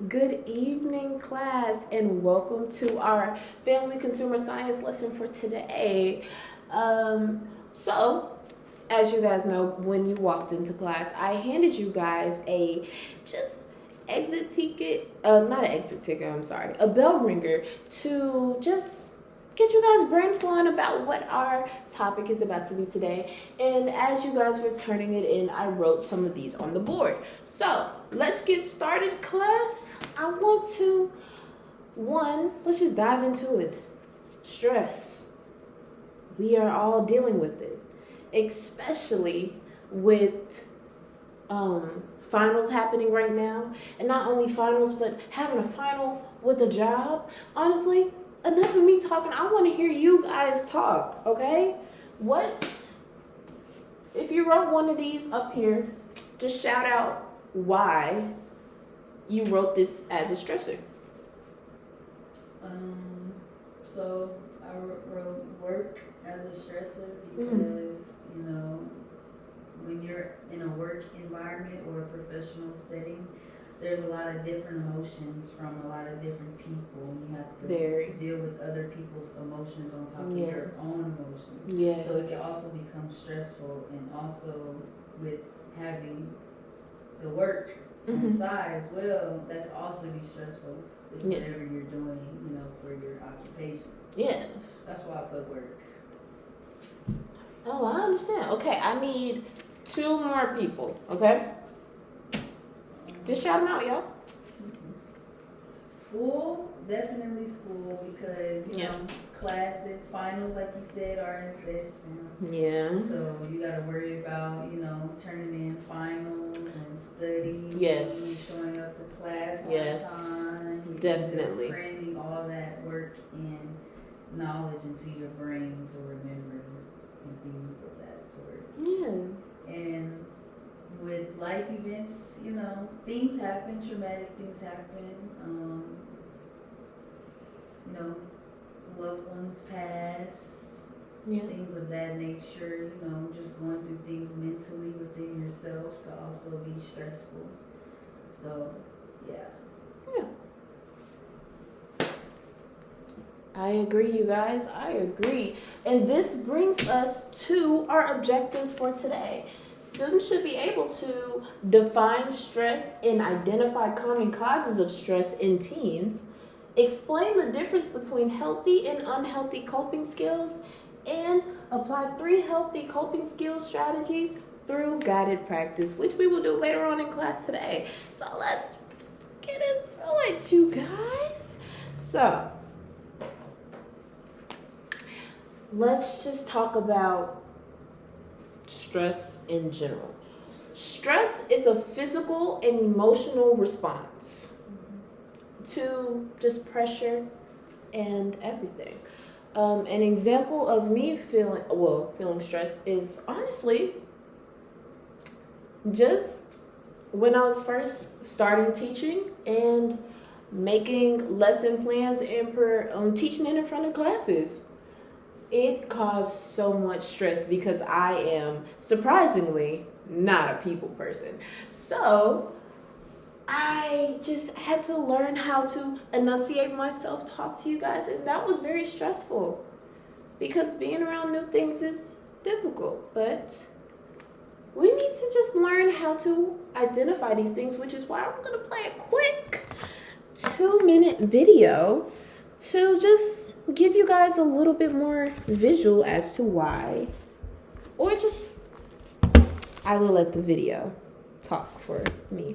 Good evening, class, and welcome to our Family Consumer Science lesson for today. So, as you guys know, when you walked into class, I handed you guys a a bell ringer to just get you guys brain flowing about what our topic is about to be today. And as you guys were turning it in, I wrote some of these on the board. So let's get started, class. Let's just dive into it. Stress. We are all dealing with it, especially with finals happening right now. And not only finals, but having a final with a job. Honestly, enough of me talking. I want to hear you guys talk, okay? If you wrote one of these up here, just shout out why you wrote this as a stressor. So I wrote work as a stressor because, when you're in a work environment or a professional setting, there's a lot of different emotions from a lot of different people. You have to deal with other people's emotions on top of your own emotions. Yeah. So it can also become stressful, and also with having the work on the side as well, that can also be stressful with whatever you're doing, for your occupation. Yeah. That's why I put work. Oh, I understand. Okay, I need 2 more people, okay? Just shout them out, y'all. School, definitely school, because, classes, finals, like you said, are in session. Yeah. So you got to worry about, turning in finals and studying. Yes. Showing up to class Yes. on time. Definitely. Just cramming all that work and knowledge into your brain to remember and things of that sort. Yeah. And with life events, things happen, traumatic things happen. Loved ones pass, things of that nature. Just going through things mentally within yourself could also be stressful. So, yeah. I agree, you guys. I agree. And this brings us to our objectives for today. Students should be able to define stress and identify common causes of stress in teens, explain the difference between healthy and unhealthy coping skills, and apply 3 healthy coping skills strategies through guided practice, which we will do later on in class today. So let's get into it, you guys. So let's just talk about stress in general. Stress is a physical and emotional response to just pressure and everything. An example of me feeling stressed is honestly just when I was first starting teaching and making lesson plans and teaching it in front of classes. It caused so much stress because I am surprisingly not a people person. So I just had to learn how to enunciate myself, talk to you guys, and that was very stressful because being around new things is difficult. But we need to just learn how to identify these things, which is why I'm going to play a quick 2-minute video to just give you guys a little bit more visual as to why, or just I will let the video talk for me.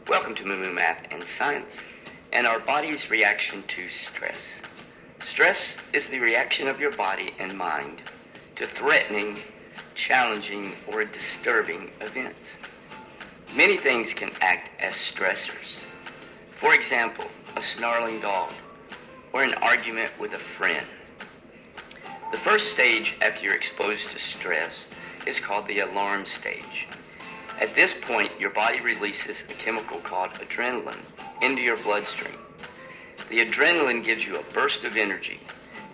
Welcome to Moo Math and Science and our body's reaction to stress. Stress is the reaction of your body and mind to threatening, challenging, or disturbing events. Many things can act as stressors. For example, a snarling dog or an argument with a friend. The first stage after you're exposed to stress is called the alarm stage. At this point, your body releases a chemical called adrenaline into your bloodstream. The adrenaline gives you a burst of energy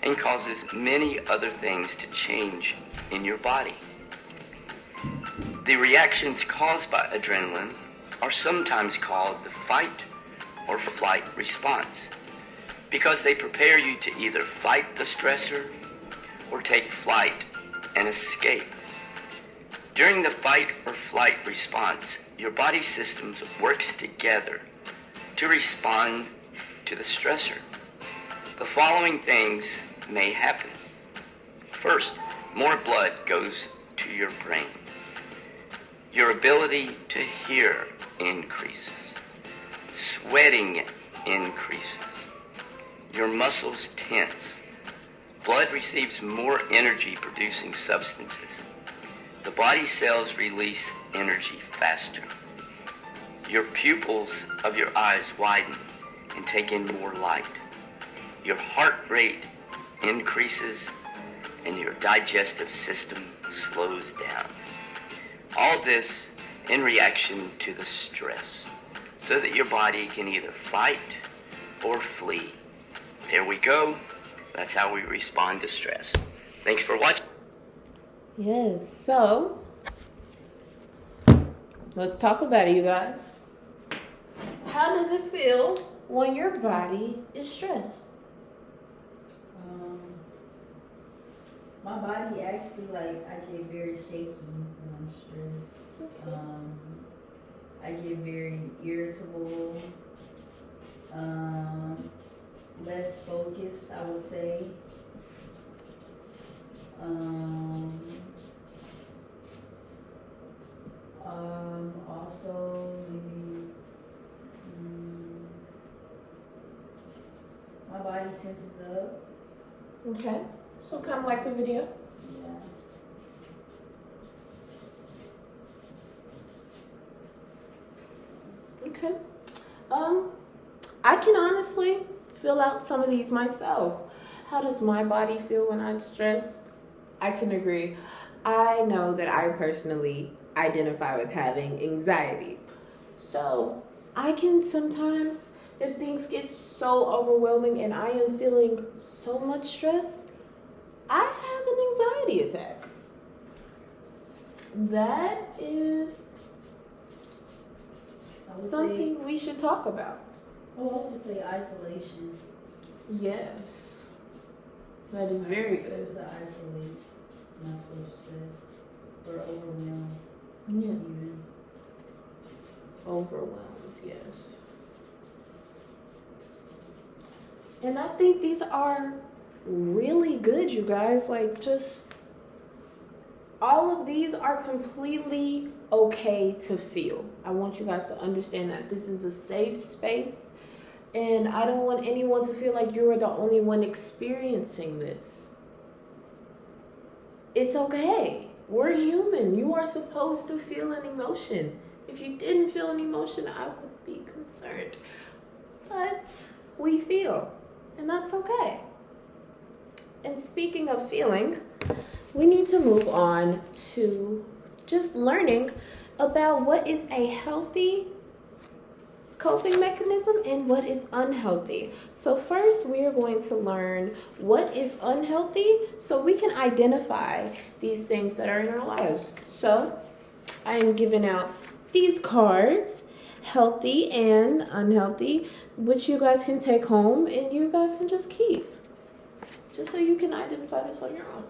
and causes many other things to change in your body. The reactions caused by adrenaline are sometimes called the fight or flight response because they prepare you to either fight the stressor or take flight and escape. During the fight or flight response, your body systems works together to respond to the stressor. The following things may happen. First, more blood goes to your brain. Your ability to hear increases. Sweating increases. Your muscles tense. Blood receives more energy-producing substances. The body cells release energy faster. Your pupils of your eyes widen and take in more light. Your heart rate increases and your digestive system slows down. All this in reaction to the stress, so that your body can either fight or flee. There we go. That's how we respond to stress. Thanks for watching. Yes, so let's talk about it, you guys. How does it feel when your body is stressed? My body actually, I get very shaky when I'm stressed. Okay. I get very irritable, less focused, I would say. Also, maybe, my body tenses up. Okay, so kind of like the video. Yeah. Okay. I can honestly fill out some of these myself. How does my body feel when I'm stressed? I can agree. I know that I personally identify with having anxiety. So I can sometimes, if things get so overwhelming and I am feeling so much stress, I have an anxiety attack. That is something we should talk about. I would also say isolation. Yes. That is very I good. tend to isolate when I feel stressed or overwhelmed. Yeah. Even. Overwhelmed, yes. And I think these are really good, you guys. Just all of these are completely okay to feel. I want you guys to understand that this is a safe space, and I don't want anyone to feel like you're the only one experiencing this. It's okay. We're human. You are supposed to feel an emotion. If you didn't feel an emotion, I would be concerned. But we feel, and that's okay. And speaking of feeling, we need to move on to just learning about what is a healthy coping mechanism and what is unhealthy. So first, we are going to learn what is unhealthy so we can identify these things that are in our lives. So I am giving out these cards, healthy and unhealthy, which you guys can take home and you guys can just keep, just so you can identify this on your own.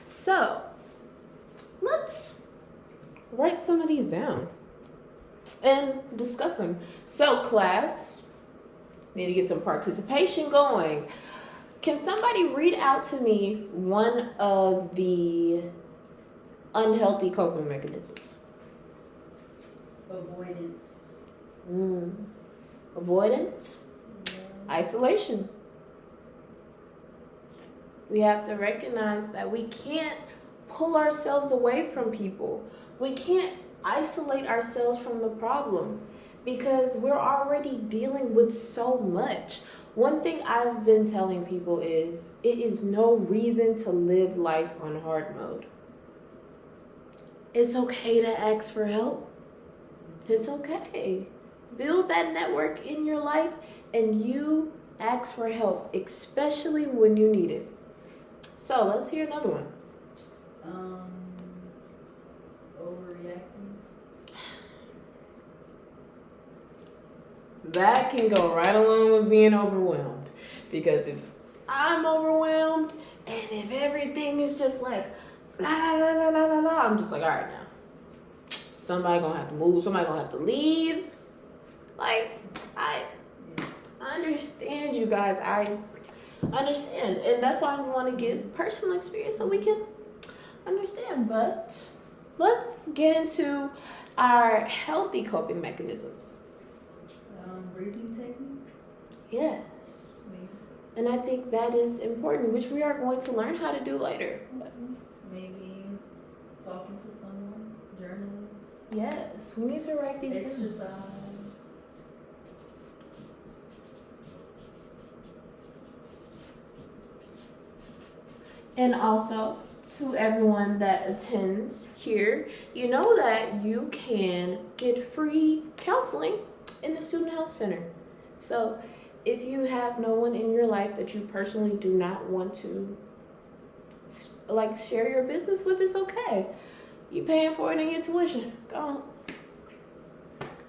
So let's write some of these down and discuss them. So class, need to get some participation going. Can somebody read out to me one of the unhealthy coping mechanisms? Avoidance. Avoidance? Yeah. Isolation. We have to recognize that we can't pull ourselves away from people. We can't isolate ourselves from the problem because we're already dealing with so much. One thing I've been telling people is it is no reason to live life on hard mode. It's okay to ask for help. It's okay. Build that network in your life and you Ask for help, especially when you need it. So let's hear another one. Overreacting. That can go right along with being overwhelmed. Because if I'm overwhelmed and if everything is just like la la la la la la la, I'm just like, all right now. Somebody gonna have to move, somebody gonna have to leave. Like, I understand you guys. I understand. And that's why I want to give personal experience so we can understand. But let's get into our healthy coping mechanisms. Breathing technique. Yes. Maybe. And I think that is important, which we are going to learn how to do later. Maybe talking to someone, journaling. Yes, we need to write these down. Exercise. And also, to everyone that attends here, you know that you can get free counseling in the Student Health Center. So if you have no one in your life that you personally do not want to like share your business with, it's okay. You paying for it in your tuition. Go on.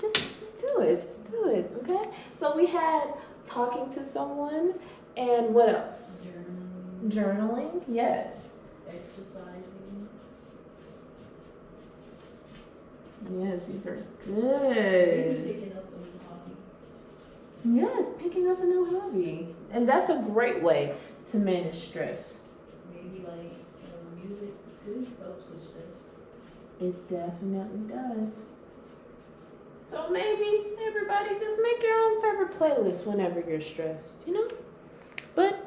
Just do it. Just do it. Okay? So we had talking to someone, and what else? Journaling, yes. Exercising. Yes, these are Maybe good. picking up a new hobby. Yes, picking up a new hobby. And that's a great way to manage stress. Maybe like music too helps with stress. It definitely does. So maybe everybody just make your own favorite playlist whenever you're stressed, you know? But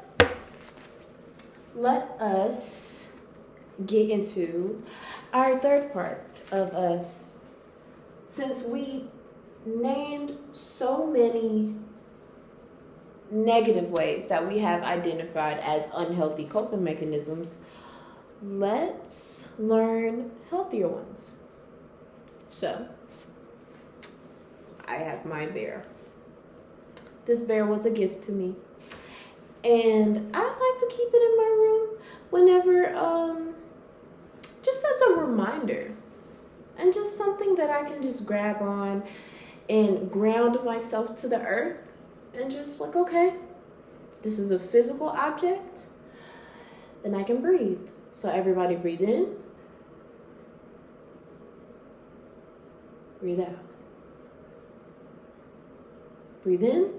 let us get into our third part of us. Since we named so many negative ways that we have identified as unhealthy coping mechanisms, let's learn healthier ones. So, I have my bear. This bear was a gift to me. And I like to keep it in my room whenever, just as a reminder. And just something that I can just grab on and ground myself to the earth. And just like, okay, this is a physical object. And I can breathe. So everybody breathe in. Breathe out. Breathe in.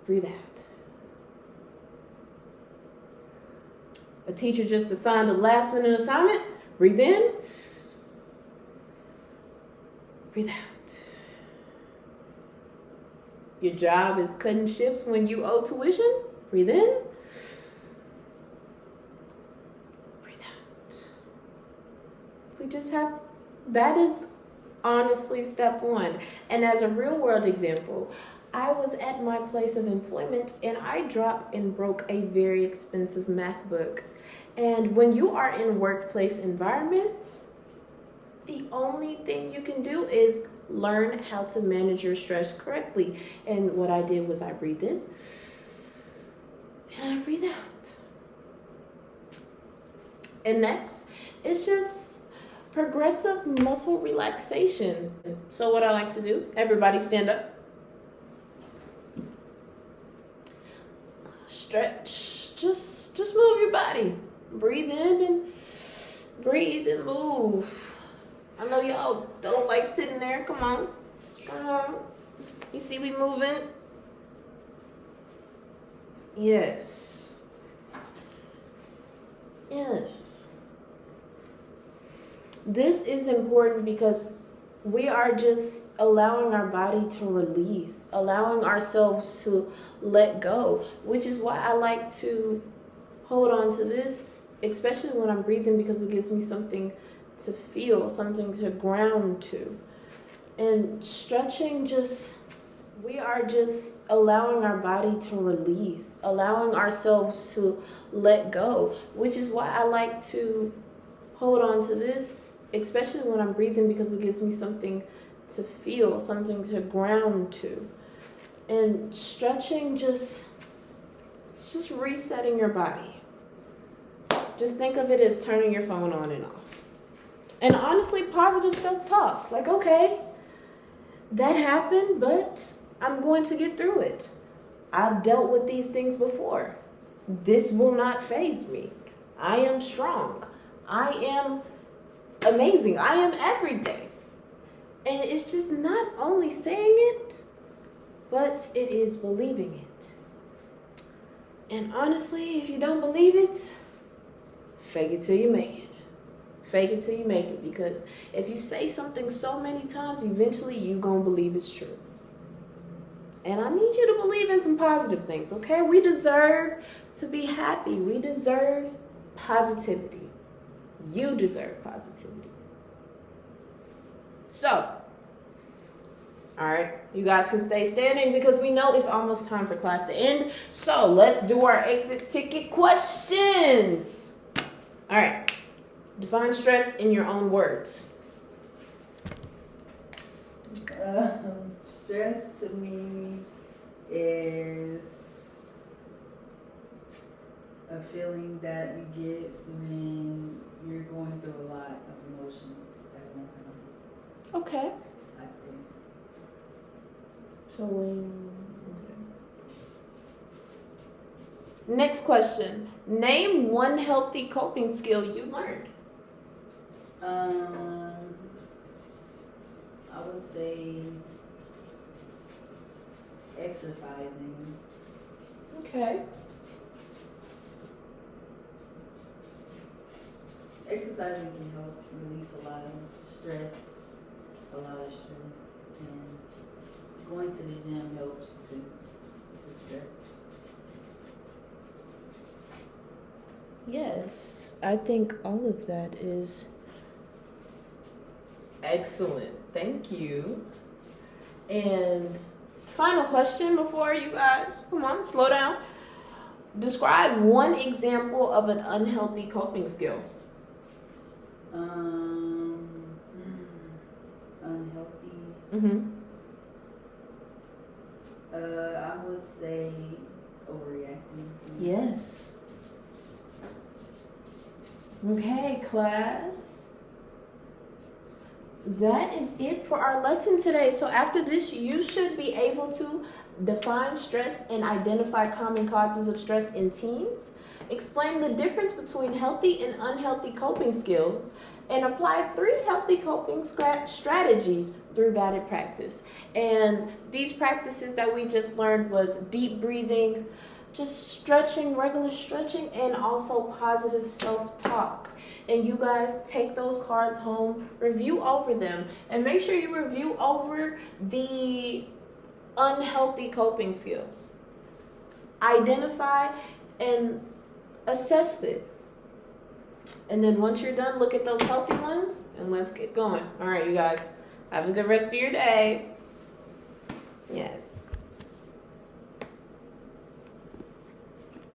Breathe out. A teacher just assigned a last minute assignment. Breathe in. Breathe out. Your job is cutting shifts when you owe tuition. Breathe in. Breathe out. We just have, that is honestly step one. And as a real world example, I was at my place of employment and I dropped and broke a very expensive MacBook. And when you are in workplace environments, the only thing you can do is learn how to manage your stress correctly. And what I did was I breathed in and I breathed out. And next, it's just progressive muscle relaxation. So what I like to do, everybody stand up. Stretch, just move your body. Breathe in and breathe and move. I know y'all don't like sitting there. Come on. Come on. You see we moving? Yes. Yes. This is important because we are just allowing our body to release, allowing ourselves to let go, which is why I like to hold on to this, especially when I'm breathing, because it gives me something to feel, something to ground to. And stretching, we are just allowing our body to release, allowing ourselves to let go, which is why I like to hold on to this, especially when I'm breathing, because it gives me something to feel, something to ground to. And stretching it's just resetting your body. Just think of it as turning your phone on and off. And honestly, positive self-talk. Like, okay, that happened, but I'm going to get through it. I've dealt with these things before. This will not faze me. I am strong. I am amazing. I am everything. And it's just not only saying it, but it is believing it. And honestly, if you don't believe it, fake it till you make it. Fake it till you make it. Because if you say something so many times, eventually you're going to believe it's true. And I need you to believe in some positive things, okay? We deserve to be happy. We deserve positivity. You deserve positivity. So, all right, you guys can stay standing because we know it's almost time for class to end. So let's do our exit ticket questions. All right, define stress in your own words. Stress to me is a feeling that you get when you're going through a lot of emotions at one time. Okay. I see. So next question. Name one healthy coping skill you learned. I would say exercising. Okay. Exercising can help release a lot of stress, and going to the gym helps too, with stress. Yes, I think all of that is excellent. Thank you. And final question before you guys, come on, slow down. Describe one example of an unhealthy coping skill. Unhealthy. Mm-hmm. I would say overreacting. Yes. Okay, class. That is it for our lesson today. So after this, you should be able to define stress and identify common causes of stress in teens, explain the difference between healthy and unhealthy coping skills, and apply 3 healthy coping strategies through guided practice. And these practices that we just learned was deep breathing, just stretching, regular stretching, and also positive self-talk. And you guys take those cards home, review over them, and make sure you review over the unhealthy coping skills. Identify and assess it. And then once you're done, look at those healthy ones and let's get going. All right, you guys, have a good rest of your day. Yes.